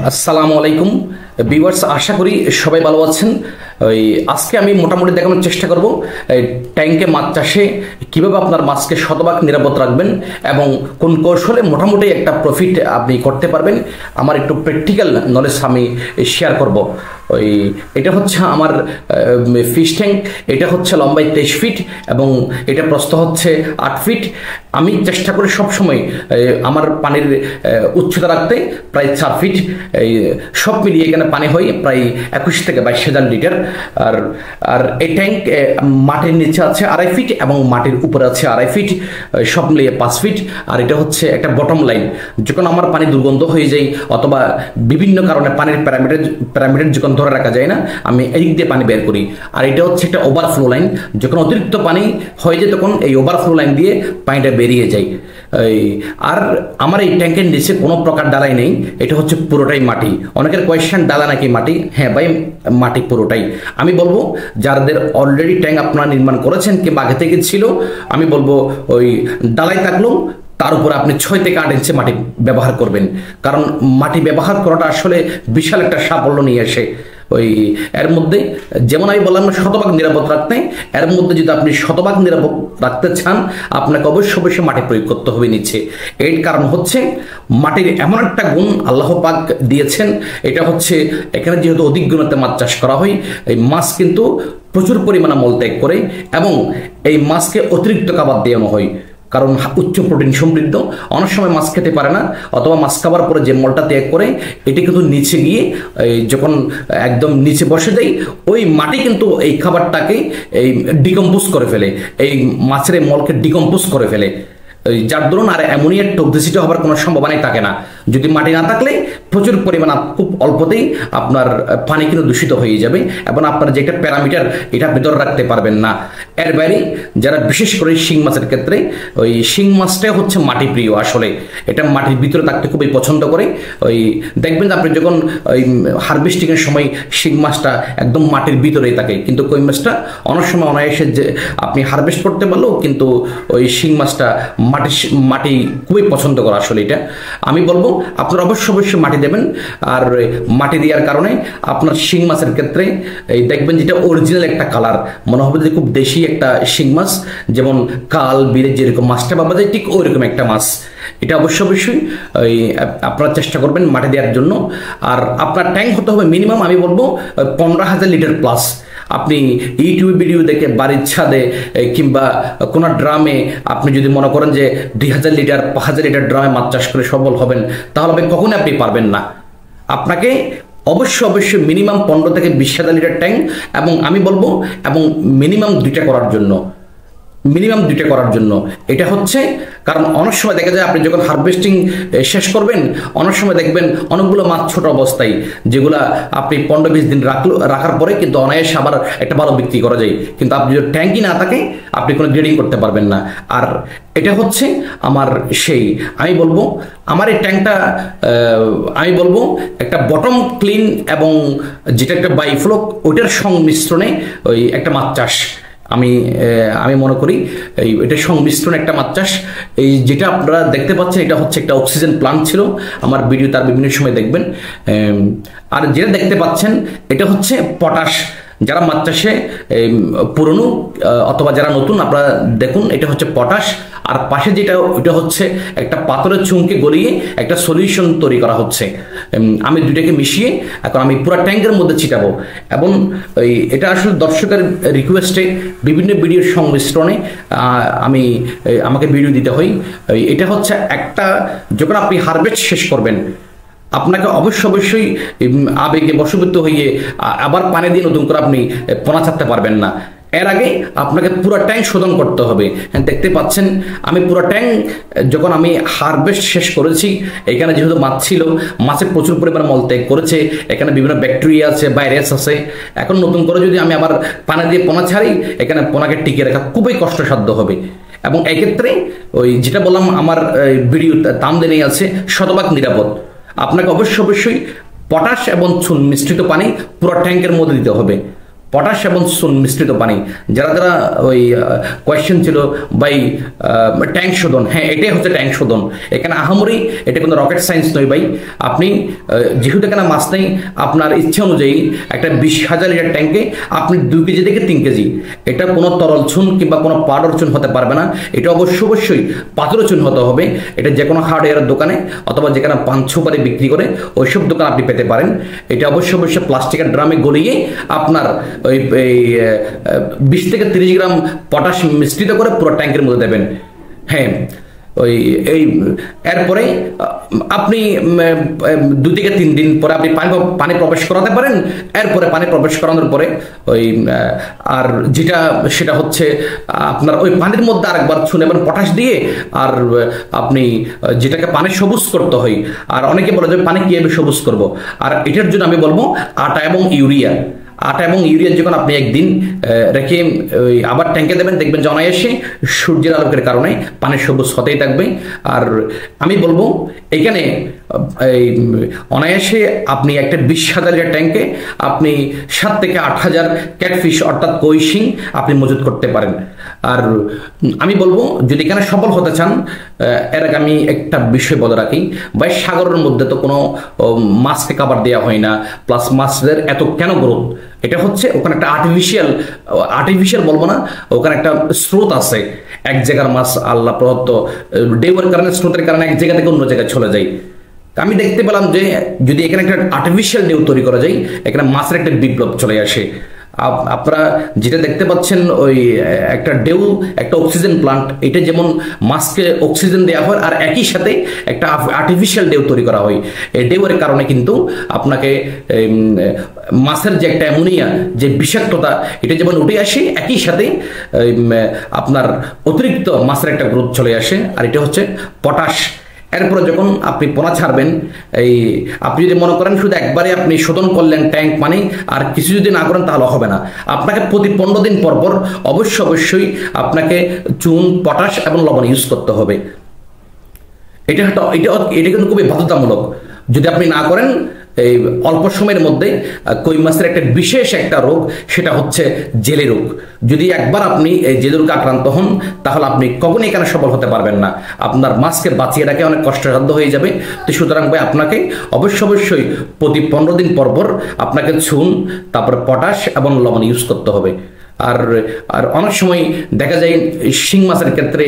আসসালামু আলাইকুম ভিউয়ার্স, আশা করি সবাই ভালো আছেন। আজকে আমি মোটামুটি দেখানোর চেষ্টা করব ট্যাঙ্কে মাছ চাষে কীভাবে আপনার মাছকে শতভাগ নিরাপদ রাখবেন এবং কোন কৌশলে মোটামুটি একটা প্রফিট আপনি করতে পারবেন। আমার একটু প্র্যাকটিক্যাল নলেজ আমি শেয়ার করব। এটা হচ্ছে আমার ফিশ ট্যাঙ্ক। এটা হচ্ছে লম্বায় 23 ফিট এবং এটা প্রস্থ হচ্ছে 8 ফিট। আমি চেষ্টা করি সবসময় আমার পানির উচ্চতা রাখতে প্রায় 4 ফিট। সব মিলিয়ে এখানে পানি হয় প্রায় 21 থেকে 22,000 লিটার। আর আর এই ট্যাঙ্ক মাটির নিচে আছে 2.5 ফিট এবং মাটির উপরে আছে 2.5 ফিট, সব মিলিয়ে 5 ফিট। আর এটা হচ্ছে একটা বটম লাইন। যখন আমার পানি দুর্গন্ধ হয়ে যায় অথবা বিভিন্ন কারণে পানির প্যারামিটার যখন ধরে রাখা যায় না, আমি এদিক দিয়ে পানি বের করি। আর এটা হচ্ছে একটা ওভারফ্লো লাইন। যখন অতিরিক্ত পানি হয়ে যায় তখন এই ওভারফ্লো লাইন দিয়ে পানিটা বেরিয়ে যায়। আর আমার এই ট্যাঙ্কের নিচে কোনো প্রকার ডালাই নেই, এটা হচ্ছে পুরোটাই মাটি। অনেকের কোয়েশ্চেন, ডালা নাকি মাটি? হ্যাঁ ভাই, মাটি পুরোটাই। আমি বলবো যাদের অলরেডি ট্যাঙ্ক আপনারা নির্মাণ করেছেন কিংবা আগে থেকে ছিল, আমি বলবো ওই ডালাই থাকলেও তার উপরে আপনি 6 থেকে 8 ইঞ্চি মাটি ব্যবহার করবেন, কারণ মাটি ব্যবহার করাটা আসলে বিশাল একটা সাফল্য নিয়ে আসে। এর মধ্যে যেমন আমি বললাম শতভাগ নিরাপদ রাখতে, এর মধ্যে যদি আপনি শতভাগ নিরাপদ রাখতে চান আপনাকে অবশ্যই মাটি প্রয়োগ করতে হবে নিচে। এর কারণ হচ্ছে মাটির এমন একটা গুণ আল্লাহ পাক দিয়েছেন, এটা হচ্ছে এখানে যেহেতু অধিক গুণতে মাছ চাষ করা হয়, এই মাছ কিন্তু প্রচুর পরিমাণে মল ত্যাগ করে এবং এই মাছকে অতিরিক্ত খাবার দেওয়ানো হয়, কারণ উচ্চ প্রোটিন সমৃদ্ধ। অনেক সময় মাছ খেতে পারে না অথবা মাছ খাবার পরে যে মলটা ত্যাগ করে এটি কিন্তু নিচে গিয়ে যখন একদম নিচে বসে যায়, ওই মাটি কিন্তু এই খাবারটাকে এই ডিকম্পোজ করে ফেলে, এই মাছের এই মলকে ডিকম্পোজ করে ফেলে, যার দরুন আর অ্যামোনিয়ার টক্সিসিটি হবার কোনো সম্ভাবনাই থাকে না। যদি মাটি না থাকলে প্রচুর পরিমাণ খুব অল্পতেই আপনার পানি কিন্তু দূষিত হয়ে যাবে এবং আপনার যে একটা প্যারামিটার এটা আপনি ধরে রাখতে পারবেন না। এর বাইরে যারা বিশেষ করে শিং মাছের ক্ষেত্রে, ওই শিং মাছটাই হচ্ছে মাটি প্রিয়। আসলে এটা মাটির ভিতরে থাকতে খুবই পছন্দ করে। দেখবেন আপনি যখন ওই হারভেস্টিংয়ের সময় শিং মাছটা একদম মাটির ভিতরেই থাকে, কিন্তু কই মাছটা অনেক সময় অনায়াসে যে আপনি হারভেস্ট করতে পারলেও কিন্তু ওই শিং মাছটা মাটি খুবই পছন্দ করে। আসলে এটা আমি বলবো আপনারা অবশ্যই মাটি দেবেন। আর মাটি দেওয়ার কারণে আপনার শিং মাছের ক্ষেত্রে এই দেখবেন যেটা অরিজিনাল একটা কালার মনে হবে যে খুব দেশি একটা শিং মাছ, যেমন কাল বিলে যেরকম মাছটা পাওয়া যায় ঠিক ওইরকম একটা মাছ। এটা অবশ্যই আপনারা চেষ্টা করবেন মাটি দেওয়ার জন্য। আর আপনার ট্যাঙ্ক হতে হবে মিনিমাম আমি বলবো 15,000 লিটার প্লাস। আপনি ইউটিউব ভিডিও দেখে বাড়ির ছাদে কিংবা কোনো ড্রামে আপনি যদি মনে করেন যে 2,000 লিটার 5,000 লিটার ড্রামে মাছ চাষ করে সফল হবেন, তাহলে কখনোই আপনি পারবেন না। আপনাকে অবশ্যই মিনিমাম 15 থেকে 20,000 লিটার ট্যাঙ্ক এবং আমি বলবো এবং মিনিমাম 2টা করার জন্য এটা হচ্ছে কারণ অনেক সময় দেখা যায় আপনি যখন হারভেস্টিং শেষ করবেন অনেক সময় দেখবেন অনেকগুলো মাছ ছোট অবস্থায়, যেগুলা আপনি 15-20 দিন রাখার পরে কিন্তু অনায়াসে আবার একটা ভালো বিক্রি করা যায়, কিন্তু আপনি যদি ট্যাঙ্কই না থাকে আপনি কোনো গ্রেডিং করতে পারবেন না। আর এটা হচ্ছে আমার আমি বলবো আমার এই ট্যাঙ্কটা আমি বলবো একটা বটম ক্লিন এবং যেটা একটা বাইফ্লো ওইটার সংমিশ্রণে ওই একটা মাছ চাষ আমি মনে করি এটা সংমিশ্রণ একটা মাছ চাষ। যেটা আপনারা দেখতে পাচ্ছেন এটা হচ্ছে একটা অক্সিজেন প্লান্ট ছিল, আমার ভিডিও তার বিভিন্ন সময় দেখবেন। আর যেটা দেখতে পাচ্ছেন এটা হচ্ছে পটাশ। যারা মাছ চাষে পুরনো অথবা যারা নতুন আপনারা দেখুন, এটা হচ্ছে পটাশ। আর পাশে যেটা ওইটা হচ্ছে একটা পাথরের চুনকে গলিয়ে একটা সলিউশন তৈরি করা হচ্ছে। আমি দুটাকে মিশিয়ে এখন আমি পুরো ট্যাঙ্কের মধ্যে ছিটাবো এবং এটা আসলে দর্শকের রিকোয়েস্টে বিভিন্ন ভিডিওর সংমিশ্রণে আমাকে ভিডিও দিতে হয়। এটা হচ্ছে একটা যখন আপনি হারভেস্ট শেষ করবেন আপনাকে অবশ্যই আবেগে বশবর্তী হয়ে আবার পানি দিয়ে নতুন করে আপনি পোনা ছাড়তে পারবেন না। এর আগে আপনাকে পুরো ট্যাঙ্ক শোধন করতে হবে। দেখতে পাচ্ছেন আমি পুরো ট্যাঙ্ক যখন আমি হারভেস্ট শেষ করেছি, এখানে যেহেতু মাছ ছিল, মাছের প্রচুর পরিমাণে মলত্যাগ করেছে, এখানে বিভিন্ন ব্যাকটেরিয়া আছে, ভাইরাস আছে। এখন নতুন করে যদি আমি আবার পানি দিয়ে পোনা ছাড়ি, এখানে পোনাকে টিকিয়ে রাখা খুবই কষ্টসাধ্য হবে। এবং এক্ষেত্রে যেটা বললাম আমার ভিডিও থাম্বনেইলে আছে শতভাগ নিরাপদ। আপনাকে অবশ্যই পটাশ এবং চুন মিশ্রিত পানি পুরো ট্যাঙ্কের মধ্যে দিতে হবে। পটাশ এবং চুন মিশ্রিত পানি। যারা যারা ওই কোয়েশ্চেন ছিল ভাই ট্যাঙ্ক শোধন, হ্যাঁ এটাই হচ্ছে ট্যাঙ্ক শোধন। এখানে আহামরি এটা কোনো রকেট সায়েন্স নয় ভাই। আপনি যেহেতু এখানে মাছ নেই, আপনার ইচ্ছা অনুযায়ী একটা 20,000 লিটার ট্যাঙ্কে আপনি 2 কেজি থেকে 3 কেজি, এটা কোনো তরল চুন কিংবা কোনো পাউডার চুন হতে পারবে না। এটা অবশ্যই পাথর চুন হতে হবে। এটা যে কোনো হার্ডওয়্যারের দোকানে অথবা যেখানে পান সুপারি বিক্রি করে ওইসব দোকান আপনি পেতে পারেন। এটা অবশ্যই প্লাস্টিকের ড্রামে গলিয়ে আপনার ওই 20 থেকে 30 গ্রাম পটাশ মিশ্রিত করে পুরো ট্যাঙ্কের মধ্যে দেবেন। হ্যাঁ ওই এই এরপরে আপনি 2 থেকে 3 দিন পরে আপনি পানি প্রবেশ করাতে পারেন। এরপরে পানি প্রবেশ করানোর পরে ওই আর সেটা হচ্ছে আপনার ওই পানির মধ্যে আরেকবার চুন এবং পটাশ দিয়ে আর আপনি যেটাকে পানি সবুজ করতে হয়। আর অনেকে বলে যে পানি কিভাবে সবুজ করব, আর এটার জন্য আমি বলবো আটা এবং ইউরিয়া যখন আপনি একদিন রেখে আবার ট্যাঙ্কে দেবেন, দেখবেন যে অনায়াসে সূর্যের আলোকের কারণে পানি সবুজ হতেই থাকবে। আর আমি বলবো এখানে অনায়াসে আপনি একটা 20,000 লিটার ট্যাঙ্কে আপনি 7 থেকে 8,000 ক্যাটফিশ অর্থাৎ কই শিং আপনি মজুত করতে পারেন। আর আমি বলবো যদি এখানে সফল হতে চান, এর আগে আমি একটা বিষয় বলে রাখি ভাই, সাগরের মধ্যে তো কোনো মাছকে খাবার দেওয়া হয় না, প্লাস মাছদের এত কেন গ্রোথ, এটা হচ্ছে ওখানে একটা আর্টিফিশিয়াল বলবো না, ওখানে একটা স্রোত আছে। এক জায়গার মাছ আল্লাহ প্রদত্ত ঢেউয়ের কারণে, স্রোতের কারণে এক জায়গা থেকে অন্য জায়গায় চলে যায়। আমি দেখতে পেলাম যে যদি এখানে একটা আর্টিফিশিয়াল ঢেউ তৈরি করা যায়, এখানে মাছের একটা বিপ্লব চলে আসে। আপনারা যেটা দেখতে পাচ্ছেন ওই একটা ঢেউ, একটা অক্সিজেন প্লান্ট, এটা যেমন মাছকে অক্সিজেন দেওয়া হয় আর একই সাথে একটা আর্টিফিশিয়াল ঢেউ তৈরি করা হয়। এই ঢেউয়ের কারণে কিন্তু আপনাকে মাছের যে একটা অ্যামোনিয়া যে বিষাক্ততা এটা যেমন উঠে আসে, একই সাথে আপনার অতিরিক্ত মাছের একটা গ্রোথ চলে আসে, আর এটা হচ্ছে পটাশ। এরপরে যখন আপনি পোনা ছাড়বেন, আপনি যদি মনে করেন শুধু একবারে আপনি শোধন করলেন ট্যাঙ্ক পানি আর কিছু যদি না করেন তাহলে হবে না। আপনাকে প্রতি 15 দিন পর পর অবশ্যই আপনাকে চুন, পটাশ এবং লবণ ইউজ করতে হবে। এটা কিন্তু খুবই বাধ্যতামূলক। যদি আপনি না করেন, এই অল্প সময়ের মধ্যে কই মাছের একটা বিশেষ একটা রোগ, সেটা হচ্ছে জেলে রোগ। যদি একবার আপনি এই জেলে রোগে আক্রান্ত হন, তাহলে আপনি কখনোই এখানে সফল হতে পারবেন না। আপনার মাছকে বাঁচিয়ে রাখা অনেক কষ্টসাধ্য হয়ে যাবে। তো সুতরাং ভাই আপনাকে অবশ্যই প্রতি 15 দিন পর পর আপনাকে চুন, তারপর পটাশ এবং লবণ ইউজ করতে হবে। আর অনেক সময় দেখা যায় শিং মাছের ক্ষেত্রে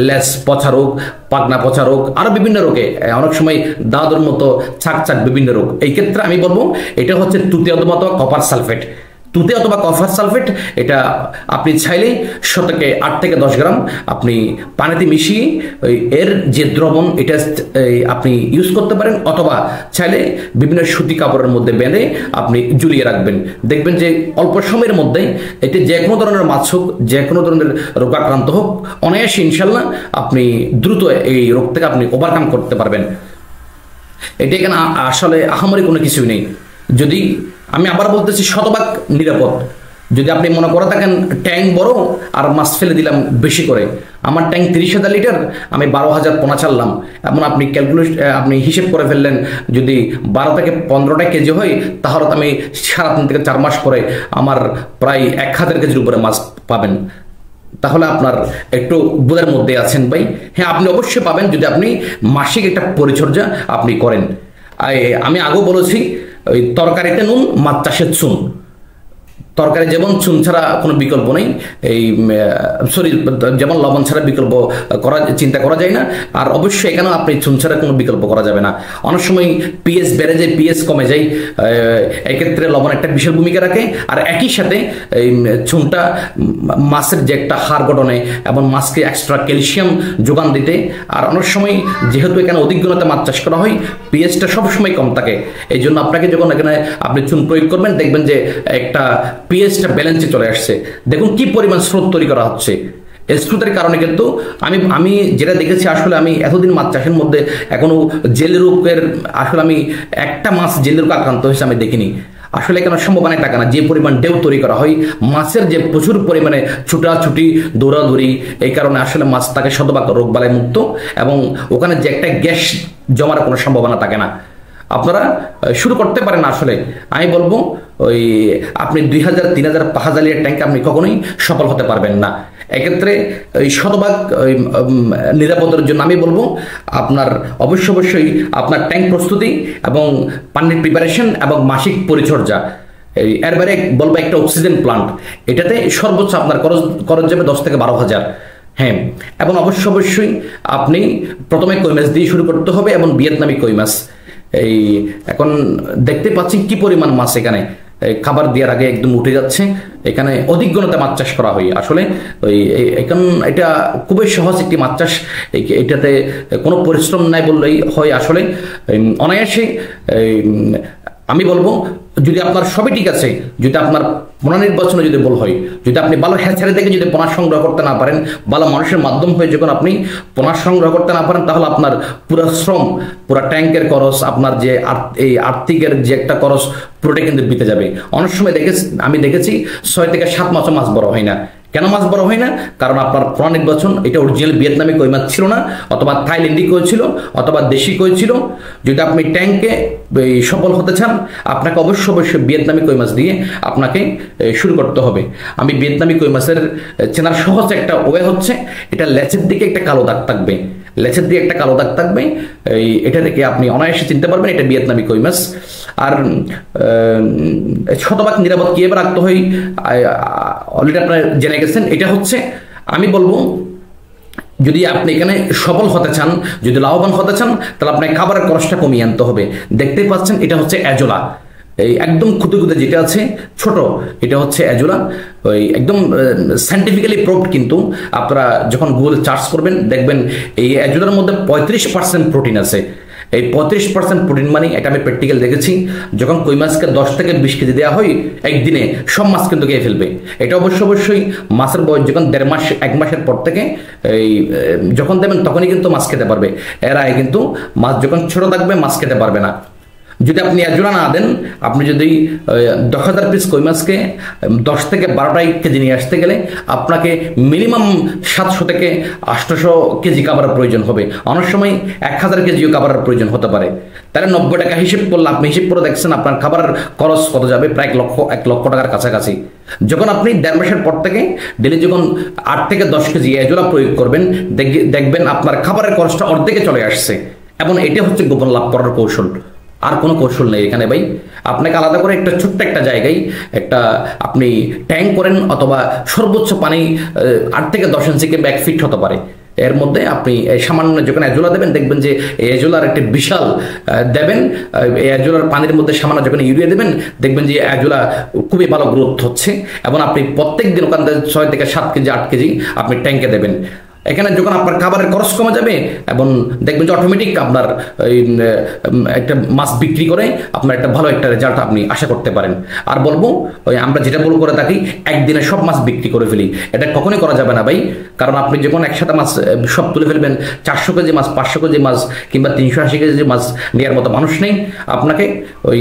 লেজ পচা রোগ, পাখনা পচা রোগ, আরো বিভিন্ন রোগে অনেক সময় দাদুর মতো ছাক বিভিন্ন রোগ। এই ক্ষেত্রে আমি বলবো এটা হচ্ছে তুতে অথবা কপার সালফেট। তুতে অথবা কপার সালফেট এটা আপনি চাইলেই শতকে 8 থেকে 10 গ্রাম আপনি পানিতে মিশিয়ে এর যে দ্রবণ এটা আপনি ইউজ করতে পারেন, অথবা চাইলে বিভিন্ন সুতি কাপড়ের মধ্যে বেঁধে আপনি ঝুলিয়ে রাখবেন। দেখবেন যে অল্প সময়ের মধ্যে এটি যে কোনো ধরনের মাছ হোক, যে কোনো ধরনের রোগাক্রান্ত হোক, অনায়াসে ইনশাল্লাহ আপনি দ্রুত এই রোগ থেকে আপনি ওভারকাম করতে পারবেন। এটা এখানে আসলে আহামরি কোনো কিছুই নেই। যদি আমি আবার বলতেছি শতভাগ নিরাপদ। যদি আপনি মনে করে থাকেন ট্যাঙ্ক বড় আর মাছ ফেলে দিলাম বেশি করে, আমার ট্যাঙ্ক 30,000 লিটার, আমি 12,000 পোনা ছাড়লাম, এমন আপনি হিসেব করে ফেললেন যদি 12 থেকে 15টা কেজি হয়, তাহলে তো আমি 3 থেকে 4 মাস পরে আমার প্রায় 1,000 কেজির উপরে মাছ পাবেন। তাহলে আপনার একটু বোঝার মধ্যে আছেন ভাই। হ্যাঁ, আপনি অবশ্যই পাবেন যদি আপনি মাসিক একটা পরিচর্যা আপনি করেন। আমি আগেও বলেছি ওই তরকারিতে নুন, মাছ চাষের চুন। তরকারি যেমন চুন ছাড়া কোনো বিকল্প নেই, যেমন লবণ ছাড়া বিকল্প চিন্তা করা যায় না, আর অবশ্যই এখানেও আপনি চুন ছাড়া কোনো বিকল্প করা যাবে না। অনেক সময় পিএইচ বেড়ে যায়, পিএইচ কমে যায়, এক্ষেত্রে লবণ একটা বিশাল ভূমিকা রাখে। আর একই সাথে এই চুনটা মাছের যে একটা হাড় গঠনে এবং মাছকে এক্সট্রা ক্যালসিয়াম যোগান দিতে, আর অনেক সময় যেহেতু এখানে অধিক গুণতে মাছ চাষ করা হয়, পিএইচটা সবসময় কম থাকে। এই জন্য আপনাকে যখন এখানে আপনি চুন প্রয়োগ করবেন, দেখবেন যে একটা পিএইচটা ব্যালেন্সে চলে আসছে। দেখুন কি পরিমাণ স্রোত তৈরি করা হচ্ছে। এই স্রোতের কারণে কিন্তু আমি যেটা দেখেছি, আসলে আমি এতদিন মাছ চাষের মধ্যে এখনো জেলে রোগের আসলে আমি একটা মাছ জেলে রোগ আক্রান্ত হয়েছে আমি দেখিনি। আসলে কেন সম্ভাবনায় টাকা না, যে পরিমাণ ঢেউ তৈরি করা হয়, মাছের যে প্রচুর পরিমাণে ছুটাছুটি দৌড়াদৌড়ি, এই কারণে আসলে মাছ তাকে শতভাগ রোগ বালাই মুক্ত, এবং ওখানে যে একটা গ্যাস জমার কোনো সম্ভাবনা থাকে না। আপনারা শুরু করতে পারেন। আসলে আমি বলবো ওই আপনি 2000, 3000, 5000 লিটার ট্যাঙ্কে আপনি কখনোই সফল হতে পারবেন না। এক্ষেত্রে ওই শতভাগ ওই নিরাপদের জন্য আমি বলবো আপনার অবশ্যই আপনার ট্যাঙ্ক প্রস্তুতি এবং পানির প্রিপারেশন এবং মাসিক পরিচর্যা, এর বাইরে বলবো একটা অক্সিজেন প্লান্ট, এটাতে সর্বোচ্চ আপনার খরচ যাবে 10 থেকে 12,000। হ্যাঁ, এবং অবশ্যই আপনি প্রথমে কই মাছ দিয়ে শুরু করতে হবে এবং ভিয়েতনামি কই মাছ। এই এখন দেখতে পাচ্ছি কি পরিমাণ মাছ এখানে খাবার দেওয়ার আগে একদম উঠে যাচ্ছে। এখানে অধিক গণতে মাছ চাষ করা হয়। আসলে ওই এখন এটা খুবই সহজ একটি মাছ চাষ, এটাতে কোনো পরিশ্রম নাই বললেই হয়। আসলে অনায়াসে আমি বলবো যদি আপনার সবই ঠিক আছে, যদি আপনার পোনা নির্বাচনে যদি বল হয়, যদি আপনি ভালো হ্যাচারি থেকে যদি পোনা সংগ্রহ করতে না পারেন, ভালো মানুষের মাধ্যম হয়ে যখন আপনি পোনা সংগ্রহ করতে না পারেন, তাহলে আপনার পুরো শ্রম, পুরো ট্যাঙ্কের খরচ, আপনার যে এই আর্থিকের যে একটা খরচ, পুরোটা কিন্তু বিতে যাবে। অনেক সময় আমি দেখেছি 6 থেকে 7 মাসও মাছ বড় হয় না। কেন মাছ বড় হয় না? কারণ আপনার পোনা নির্বাচন এটা অরিজিনাল ভিয়েতনামি কই মাছ ছিল না, অথবা থাইল্যান্ডি কই ছিল, অথবা দেশি কই ছিল। যদি আপনি ট্যাঙ্কে সফল হতে চান, আপনাকে অবশ্যই ভিয়েতনামি কই মাছ দিয়ে আপনাকে শুরু করতে হবে। আমি ভিয়েতনামি কই মাছের চেনার সহজ একটা ওয়ে হচ্ছে, এটা লেজের দিকে একটা কালো দাগ থাকবে, লেজের দিকে একটা কালো দাগ থাকবে, এটা থেকে আপনি অনায়াসে চিনতে পারবেন এটা ভিয়েতনামি কই মাছ। আর শতভাগ নিরাপদ কিভাবে রাখতে হয় অলরেডি আপনারা জেনে গেছেন। এটা হচ্ছে আমি বলবো যদি আপনি এখানে সফল হতে চান, যদি লাভবান হতে চান, তাহলে আপনাকে খাবারের খরচটা কমিয়ে আনতে হবে। দেখতেই পাচ্ছেন এটা হচ্ছে অ্যাজোলা, এই একদম খুদে যেটা আছে ছোট, এটা হচ্ছে অ্যাজোলা। ওই একদম সায়েন্টিফিক্যালি প্রুভড। কিন্তু আপনারা যখন গুগল সার্চ করবেন দেখবেন এই অ্যাজোলার মধ্যে 35% প্রোটিন আছে। এই 35% প্রোটিন মানে এটা আমি প্র্যাকটিক্যাল দেখেছি। যখন কই মাছকে 10 থেকে 20 কেজি দেওয়া হয় একদিনে, সব মাছ কিন্তু খেয়ে ফেলবে। এটা অবশ্যই মাছের বয়স যখন 1.5 মাস 1 মাসের পর থেকে এই যখন দেবেন তখনই কিন্তু মাছ খেতে পারবে। এর আগে কিন্তু মাছ যখন ছোট থাকবে মাছ খেতে পারবে না। যদি আপনি অ্যাজোলা না দেন, আপনি যদি 10,000 পিস কই মাছকে 10 থেকে 12টা কেজি নিয়ে আসতে গেলে আপনাকে মিনিমাম 700 থেকে 800 কেজি খাবারের প্রয়োজন হবে। অনেক সময় 1000 কেজিও খাবারের প্রয়োজন হতে পারে। তাহলে 90 টাকা হিসেব করলে আপনি হিসেব করে দেখছেন আপনার খাবারের খরচ কত যাবে, প্রায় 1 লক্ষ টাকার কাছাকাছি। যখন আপনি 1.5 মাসের পর থেকে ডেলি যখন 8 থেকে 10 কেজি অ্যাজোলা প্রয়োগ করবেন, দেখবেন আপনার খাবারের খরচটা অর্ধেকে চলে আসছে। এবং এটা হচ্ছে গোপন লাভ করার কৌশল, আর কোনো কৌশল নেই এখানে ভাই। আপনাকে আলাদা করে একটা ছোট্ট একটা জায়গায় একটা আপনি ট্যাঙ্ক করেন, অথবা সর্বোচ্চ পানি 8 থেকে 10 ইঞ্চি কিংবা 1 ফিট হতে পারে। এর মধ্যে আপনি সামান্য যখন অ্যাজোলা দেবেন, দেখবেন যে এই অ্যাজোলার একটি বিশাল দেবেন, এই অ্যাজোলার পানির মধ্যে সামান্য যখন ইউরিয়া দেবেন, দেখবেন যে অ্যাজোলা খুবই ভালো গ্রোথ হচ্ছে। এবং আপনি প্রত্যেক দিন ওখান থেকে 6 থেকে 7 কেজি 8 কেজি আপনি ট্যাঙ্কে দেবেন। এখানে যখন আপনার খাবারের খরচ কমে যাবে এবং দেখবেন যে অটোমেটিক আপনার একটা মাছ বিক্রি করে আপনার একটা ভালো একটা রেজাল্ট আপনি আশা করতে পারেন। আর বলবো ওই আমরা যেটা বলবো করে থাকি, একদিনে সব মাছ বিক্রি করে ফেলি, এটা কখনোই করা যাবে না ভাই। কারণ আপনি যখন একসাথে মাছ সব তুলে ফেলবেন, 400 কেজি মাছ, 500 কেজি মাছ কিংবা 380 কেজি মাছ নেওয়ার মতো মানুষ নেই। আপনাকে ওই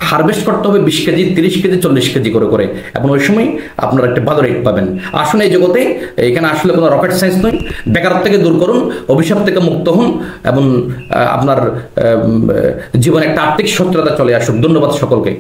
হারভেস্ট করতে হবে 20 কেজি, 30 কেজি, 40 কেজি করে এবং ওই সময় আপনার একটা ভালো রেট পাবেন। আসুন এই জগতে, এখানে আসলে কোনো রকেট সায়েন্স নয়। বেকারত্ব থেকে দূর করুন, অভিশাপ থেকে মুক্ত হন এবং আপনার জীবনে একটা আর্থিক সচ্ছলতা চলে আসুক। ধন্যবাদ সকলকে।